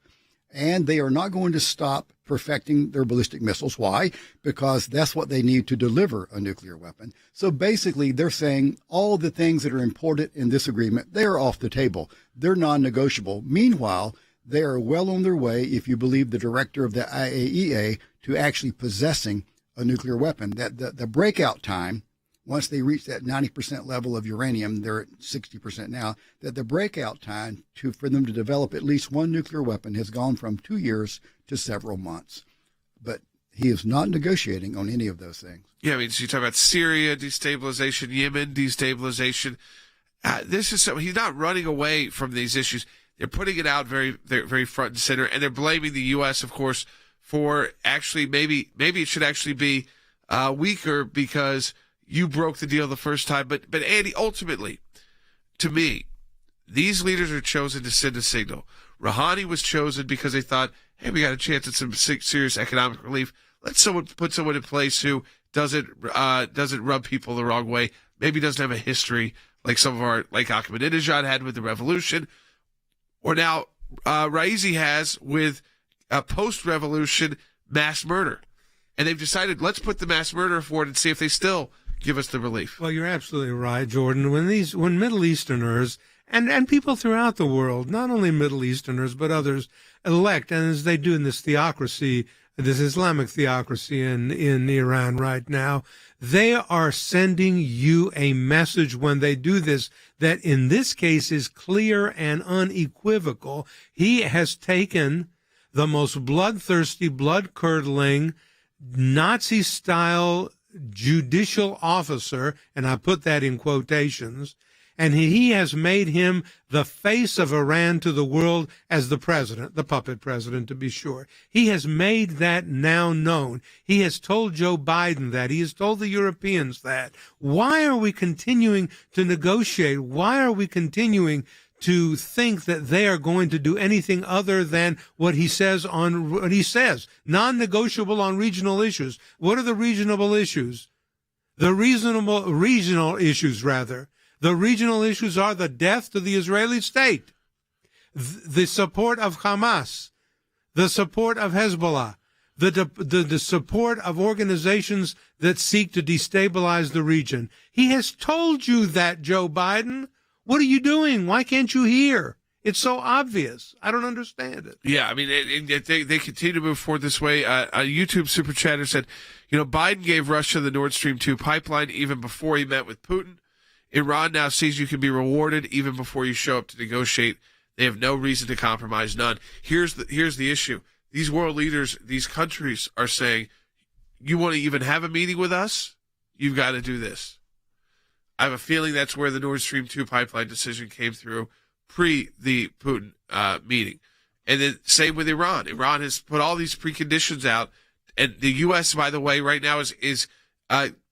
And they are not going to stop perfecting their ballistic missiles. Why? Because that's what they need to deliver a nuclear weapon. So basically, they're saying all the things that are important in this agreement, they are off the table. They're non-negotiable. Meanwhile, they are well on their way, if you believe the director of the IAEA, to actually possessing a nuclear weapon. That the breakout time, once they reach that 90% level of uranium, they're at 60% now, that the breakout time for them to develop at least one nuclear weapon has gone from 2 years to several months. But he is not negotiating on any of those things. Yeah, I mean, so you talk about Syria destabilization, Yemen destabilization. He's not running away from these issues. They're putting it out very front and center, and they're blaming the U.S., of course, for actually maybe it should actually be weaker because you broke the deal the first time. But Andy, ultimately, to me, these leaders are chosen to send a signal. Rouhani was chosen because they thought, hey, we got a chance at some serious economic relief. Let's put someone in place who doesn't rub people the wrong way, maybe doesn't have a history like like Ahmadinejad had with the revolution, or now Raisi has with post-revolution mass murder. And they've decided, let's put the mass murder forward and see if they still give us the relief. Well, you're absolutely right, Jordan. When Middle Easterners and people throughout the world, not only Middle Easterners but others, elect, and as they do in this theocracy, this Islamic theocracy in Iran right now, they are sending you a message when they do this that in this case is clear and unequivocal. He has taken the most bloodthirsty, blood-curdling, Nazi-style judicial officer, and I put that in quotations, And he has made him the face of Iran to the world as the president, the puppet president, to be sure. He has made that now known. He has told Joe Biden that. He has told the Europeans that. Why are we continuing to negotiate? Why are we continuing to think that they are going to do anything other than what he says non-negotiable on regional issues? What are the regional issues? The regional issues, rather. The regional issues are the death to the Israeli state, the support of Hamas, the support of Hezbollah, the support of organizations that seek to destabilize the region. He has told you that, Joe Biden. What are you doing? Why can't you hear? It's so obvious. I don't understand it. Yeah, I mean, they continue to move forward this way. A YouTube super chatter said, Biden gave Russia the Nord Stream 2 pipeline even before he met with Putin. Iran now sees you can be rewarded even before you show up to negotiate. They have no reason to compromise, none. Here's the issue. These world leaders, these countries are saying, you want to even have a meeting with us? You've got to do this. I have a feeling that's where the Nord Stream 2 pipeline decision came through pre the Putin meeting. And then same with Iran. Iran has put all these preconditions out. And the U.S., by the way, right now is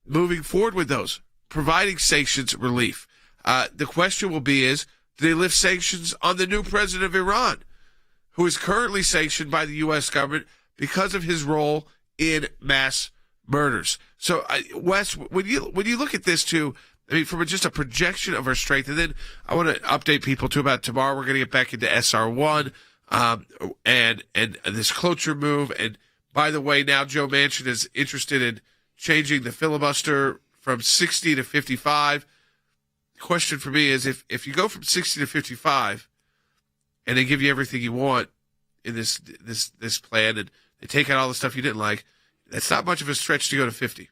moving forward with those, providing sanctions relief. The question will be do they lift sanctions on the new president of Iran, who is currently sanctioned by the U.S. government because of his role in mass murders? So, Wes, when you look at this too, I mean, from just a projection of our strength, and then I want to update people too about tomorrow. We're going to get back into SR1 and this cloture move. And by the way, now Joe Manchin is interested in changing the filibuster from 60 to 55. The question for me is if you go from 60 to 55 and they give you everything you want in this plan and they take out all the stuff you didn't like, that's not much of a stretch to go to 50.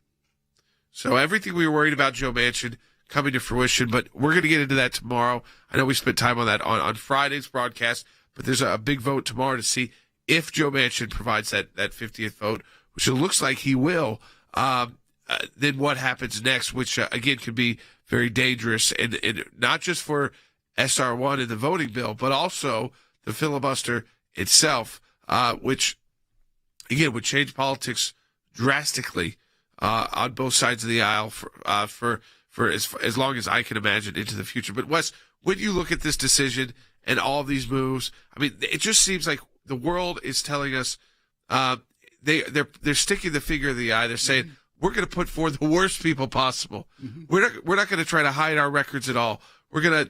So everything we were worried about Joe Manchin coming to fruition, but we're going to get into that tomorrow. I know we spent time on that on Friday's broadcast, but there's a big vote tomorrow to see if Joe Manchin provides that 50th vote, which it looks like he will. Then what happens next, which again could be very dangerous, and not just for SR1 and the voting bill, but also the filibuster itself, which again would change politics drastically on both sides of the aisle for as long as I can imagine into the future. But Wes, when you look at this decision and all of these moves, I mean, it just seems like the world is telling us they're sticking the finger in the eye. They're saying we're going to put forward the worst people possible. We're not going to try to hide our records at all. We're going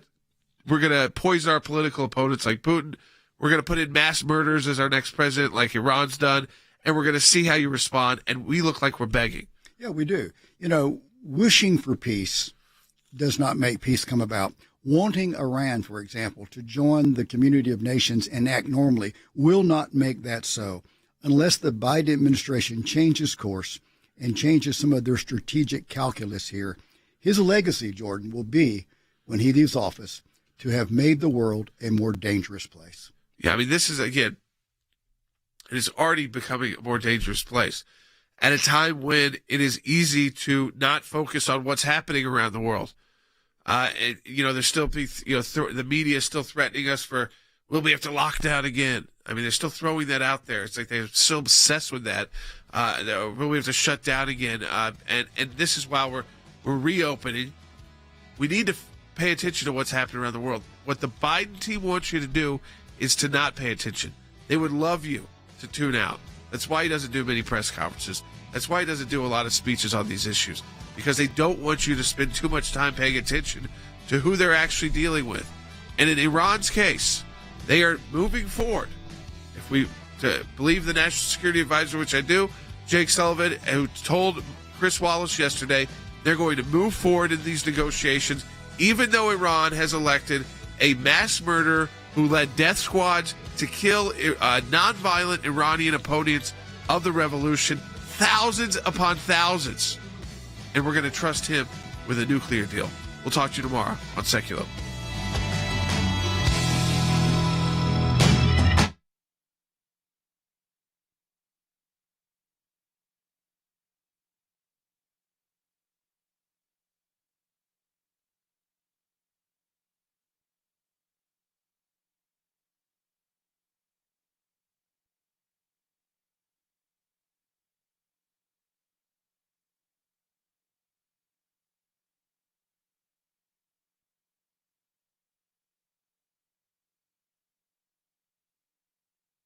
to poison our political opponents like Putin. We're going to put in mass murders as our next president, like Iran's done, and we're going to see how you respond. And we look like we're begging. Yeah, we do. Wishing for peace does not make peace come about. Wanting Iran, for example, to join the community of nations and act normally will not make that so unless the Biden administration changes course and changes some of their strategic calculus here. His legacy, Jordan, will be, when he leaves office, to have made the world a more dangerous place. Yeah, I mean, this is, again, it is already becoming a more dangerous place at a time when it is easy to not focus on what's happening around the world. There's still, the media is still threatening us for, will we have to lock down again? I mean, they're still throwing that out there. It's like they're so obsessed with that. Will we have to shut down again? And this is why we're reopening. We need to pay attention to what's happening around the world. What the Biden team wants you to do is to not pay attention. They would love you to tune out. That's why he doesn't do many press conferences. That's why he doesn't do a lot of speeches on these issues, because they don't want you to spend too much time paying attention to who they're actually dealing with. And in Iran's case, they are moving forward. If we believe the National Security Advisor, which I do, Jake Sullivan, who told Chris Wallace yesterday, they're going to move forward in these negotiations, even though Iran has elected a mass murderer who led death squads to kill nonviolent Iranian opponents of the revolution, thousands upon thousands. And we're going to trust him with a nuclear deal. We'll talk to you tomorrow on Sekulow.